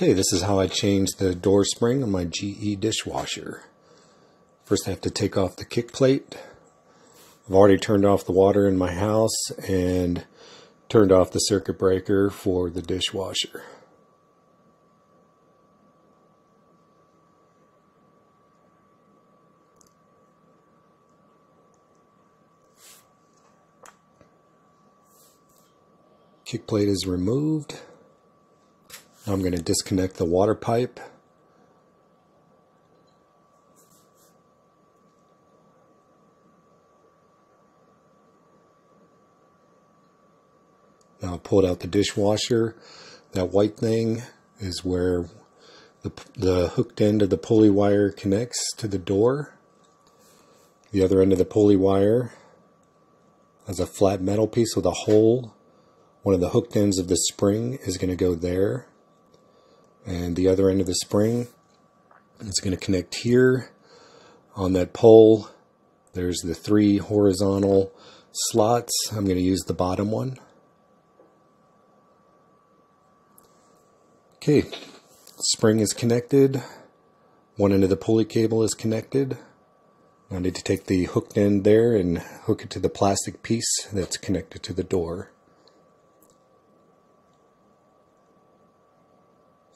Okay, this is how I change the door spring on my GE dishwasher. First I have to take off the kick plate. I've already turned off the water in my house and turned off the circuit breaker for the dishwasher. Kick plate is removed. Now I'm going to disconnect the water pipe. Now I've pulled out the dishwasher. That white thing is where the hooked end of the pulley wire connects to the door. The other end of the pulley wire has a flat metal piece with a hole. One of the hooked ends of the spring is going to go there. And the other end of the spring is going to connect here. On that pole, there's the 3 horizontal slots. I'm going to use the bottom one. Okay, spring is connected. One end of the pulley cable is connected. I need to take the hooked end there and hook it to the plastic piece that's connected to the door.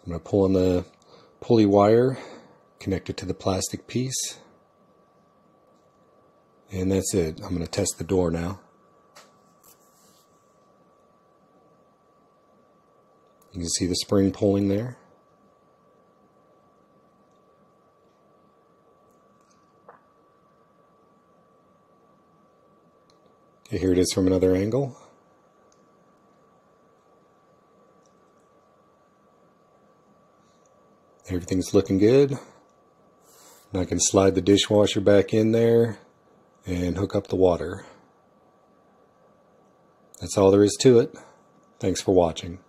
I'm going to pull on the pulley wire, connect it to the plastic piece, and that's it. I'm going to test the door now. You can see the spring pulling there. Okay, here it is from another angle. Everything's looking good. And I can slide the dishwasher back in there and hook up the water. That's all there is to it. Thanks for watching.